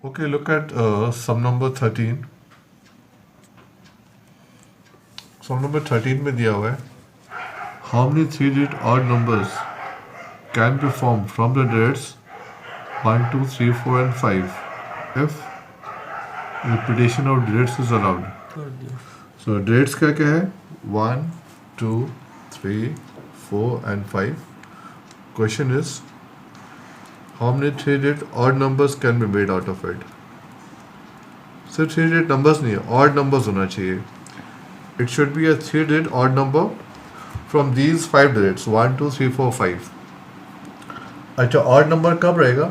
Okay, look at sum number 13. Sum number 13 में दिया हुआ है how many three-digit odd numbers can be formed from the digits 1, 2, 3, 4 and 5 if repetition of digits is allowed. So digits क्या क्या है 1, 2, 3, 4 and 5. Question is how many three-digit odd numbers can be made out of it. सिर्फ three-digit numbers नहीं है, odd numbers होना चाहिए. It should be a three-digit odd number from these 5 digits 1, 2, 3, 4, 5. अच्छा odd number कब रहेगा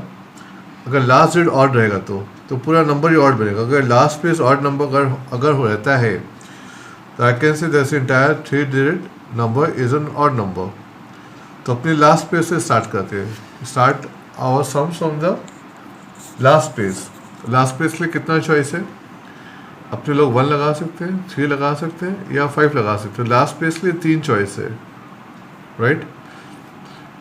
अगर लास्ट डिजिट ऑड रहेगा तो पूरा नंबर ही ऑड बनेगा. अगर लास्ट प्लेस ऑड नंबर अगर हो रहता है तो I can say this entire three digit number is an odd number. तो अपनी लास्ट प्लेस से स्टार्ट करते हैं. Start our sums from the last place. Last place के लिए कितना चॉइस है अपने लोग 1 लगा सकते हैं 3 लगा सकते हैं या 5 लगा सकते हैं. लास्ट प्लेस के लिए 3 चॉइस है राइट.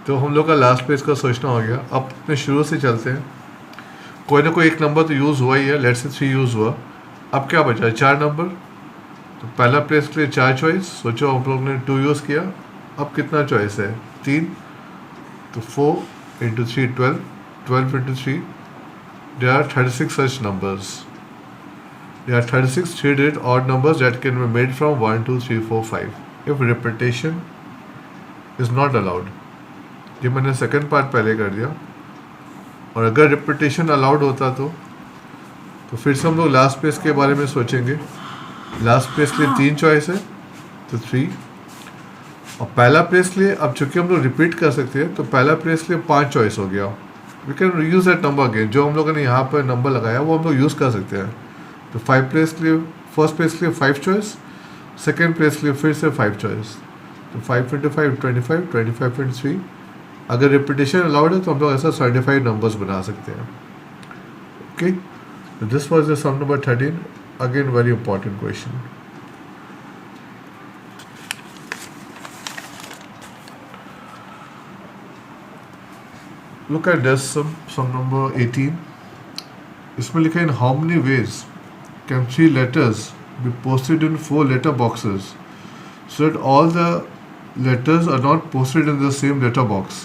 तो हम लोग का लास्ट पेज का सोचना हो गया. अब अपने शुरू से चलते हैं. कोई ना कोई एक नंबर तो यूज़ हुआ ही है. लेट्स से 3 यूज़ हुआ. अब क्या बचा 4 नंबर. तो पहला प्लेस के लिए 4 चॉइस. सोचो हम लोग ने 2 यूज़ किया. अब कितना चॉइस है 3. तो 4 into 3 12 12 into 3 there are 36 such numbers. There are 36 three-digit odd numbers that can be made from 1, 2, 3, 4, 5 if repetition is not allowed. ये मैंने सेकंड पार्ट पहले कर दिया. और अगर रिपीटेशन अलाउड होता तो फिर से हम लोग लास्ट पेज के बारे में सोचेंगे. लास्ट पेज के लिए 3 चॉइस है तो 3. और पहला प्लेस के लिए अब चूंकि हम लोग रिपीट कर सकते हैं तो पहला प्लेस के लिए 5 चॉइस हो गया. We can use that number again. जो हम लोगों ने यहाँ पर नंबर लगाया वो हम लोग यूज़ कर सकते हैं. तो 5 प्लेस के लिए फर्स्ट प्लेस के लिए 5 चॉइस. सेकेंड प्लेस के लिए फिर से 5 चॉइस. तो 5 इंटू 5 25 25 इंटू 3. अगर रिपीटेशन अलाउड है तो हम लोग ऐसा 35 नंबर्स बना सकते हैं. Okay this was the sum number 13. Again very important question. Look at this sum number 18. इसमें लिखा है in how many ways can 3 letters be posted in 4 letter boxes so that all the letters are not posted in the same letter box.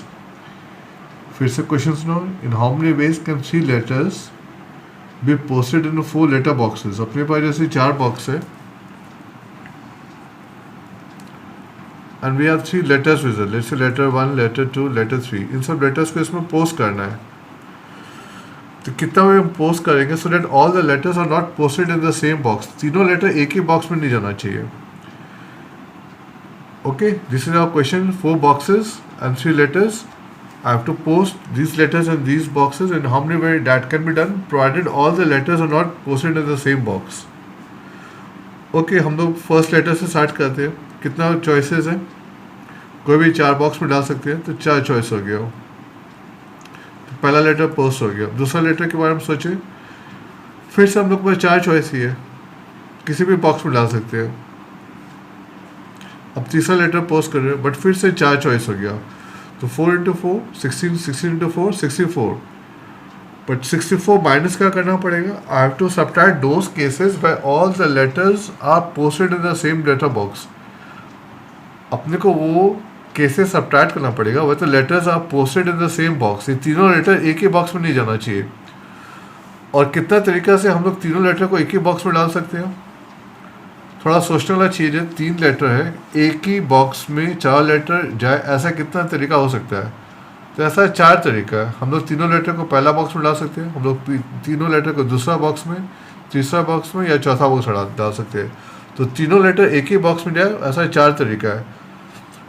फिर से question सुनो. in how many ways can 3 letters be posted in 4 letter boxes. अपने पास जैसे 4 box है and we have 3 letters with it. let's say letter 1 letter 2 letter 3. इन सब letters को इसमें post करना है. तो कितना भी हम पोस्ट करेंगे so that all the letters are not posted in the same box. तीनों लेटर एक ही बॉक्स में नहीं जाना चाहिए. Okay this is our question. 4 boxes and 3 letters. I have to post these letters in these boxes and how many way that can be done provided all the letters are not posted in the same box. Okay हम लोग first letter से start करते हैं. कितना choices हैं कोई भी 4 box में डाल सकते हैं. तो 4 चॉइस हो गया. पहला लेटर पोस्ट हो गया. दूसरा लेटर के बारे में सोचें. फिर से हम लोग के पास 4 चॉइस ही है. किसी भी बॉक्स में डाल सकते हैं. अब तीसरा लेटर पोस्ट कर रहे हैं बट फिर से 4 चॉइस हो गया. तो 4 इंटू 4 16 16 इंटू 4 64. बट 64 माइनस क्या करना पड़ेगा. I have to subtract those cases by all the letters are posted in the same letter box. अपने को वो केसेस सब्ट्रैक्ट करना पड़ेगा. वह तो letters are posted in the same box. ये तीनों लेटर एक ही बॉक्स में नहीं जाना चाहिए. और कितना तरीका से हम लोग तीनों लेटर को एक ही बॉक्स में डाल सकते हैं. थोड़ा सोचने वाला चीज़ है. 3 लेटर है एक ही बॉक्स में 4 लेटर जाए ऐसा कितना तरीका हो सकता है. तो ऐसा 4 तरीका है. हम लोग तीनों लेटर को पहला बॉक्स में डाल सकते हैं. हम लोग तीनों लेटर को दूसरा बॉक्स में तीसरा बॉक्स में या चौथा बॉक्स में डाल सकते हैं. तो तीनों लेटर एक ही बॉक्स में जाए ऐसा 4 तरीका है.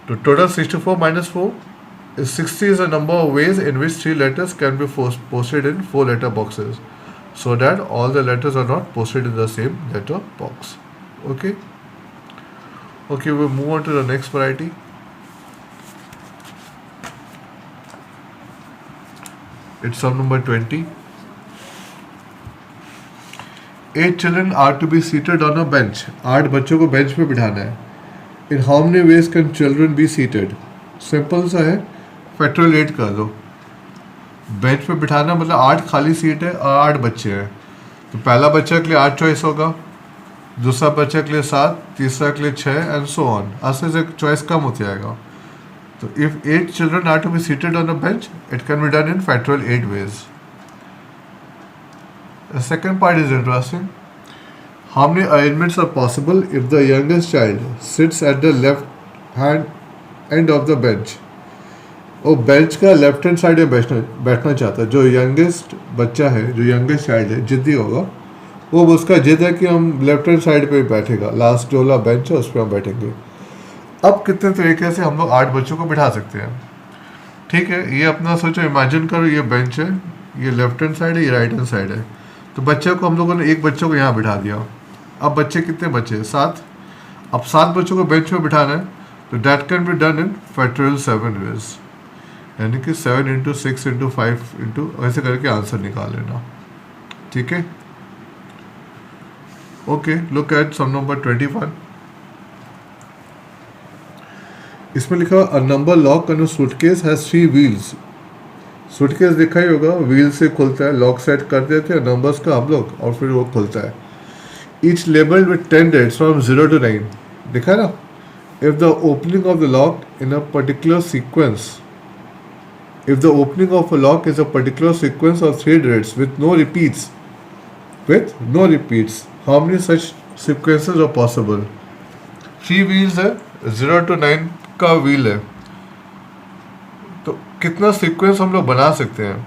तो total 64 minus 4 is 60 is a number of ways in which 3 letters can be posted in 4 letter boxes so that all the letters are not posted in the same letter box. Okay. Okay, we'll move on to the next variety. It's sum number 20. 8 children are to be seated on a bench. 8 बच्चों को bench पे बिठाना है. In how many ways can children be seated? Simple सा है. Factorise कर दो. Bench पे बिठाना मतलब 8 खाली सीट है और 8 बच्चे हैं, तो पहला बच्चा के लिए 8 चॉइस होगा, दूसरा बच्चा के लिए 7, तीसरा के लिए 6 एंड सो ऑन, ऐसे से चॉइस कम होती जाएगा. तो if 8 children are to be seated on a bench, it can be done in factorial 8 ways. The second part is interesting. How many arrangements are possible if the youngest child sits at the left hand end of the bench? वो bench का left hand side में बैठना चाहता है. जो youngest बच्चा है, जो यंगेस्ट चाइल्ड है, जिद्दी होगा, वो उसका जिद है कि हम लेफ्ट हैंड साइड पे बैठेगा, लास्ट जो वाला बेंच है उस पर हम बैठेंगे. अब कितने तरीके से हम लोग 8 बच्चों को बिठा सकते हैं. ठीक है, ये अपना सोचो, इमेजिन करो ये बेंच है, ये लेफ्ट हैंड साइड है, ये राइट हैंड साइड है. तो बच्चे को हम लोगों ने एक बच्चे को यहाँ बिठा दिया. अब बच्चे कितने बचे? 7. अब 7 बच्चों को बेंच में बिठाना है, तो that can be done in factorial 7 ways, यानी कि 7 इंटू 6 इंटू 5 इंटू ऐसे करके आंसर निकाल लेना. ठीक है. Okay, look at sum number 21. इसमें लिखा a number lock on a suitcase has 3 wheels. Suitcase देखा ही होगा, व्हील से खुलता है, लॉक सेट कर देते हैं नंबर्स का हम लोग और फिर वो खुलता है. Each labelled with 10 dates from 0 to 9. देखा है ना. If the opening of the lock in a particular sequence, if the opening of a lock is a particular sequence of 3 dates with no repeats, how many such sequences are possible? 3 wheels है, 0 to 9 का wheel है, तो कितना sequence हम लोग बना सकते हैं?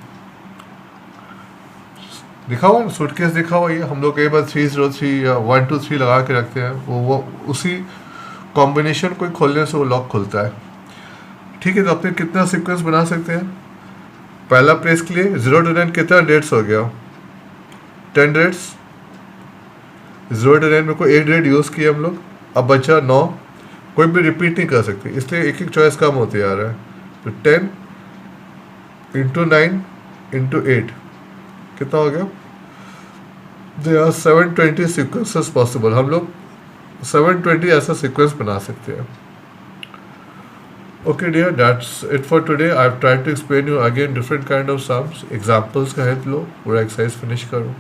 दिखा हुआ है सूटकेस, दिखा हुआ है. हम लोग कई बार 303 या 1 2 3 लगा के रखते हैं, वो उसी कॉम्बिनेशन को खोलने से वो लॉक खुलता है. ठीक है, तो अपने कितना सीक्वेंस बना सकते हैं? पहला प्रेस के लिए 0 to 9 कितना डेट्स हो गया? 10 डेट्स. 0 to 9 में कोई 1 डेट यूज़ किया हम लोग. अब बचा 9, कोई भी रिपीट नहीं कर सकते, इसलिए एक एक चॉइस कम होती जा रहा है. तो 10 इंटू 9 इंटू 8 कितना हो गया? There are 720 sequences possible. हम लोग 720 ऐसा सीक्वेंस बना सकते हैं. Okay dear, that's it for today. I've tried to explain you again different kind of sums. Examples का हेल्प लो, पूरा एक्सरसाइज फिनिश करो.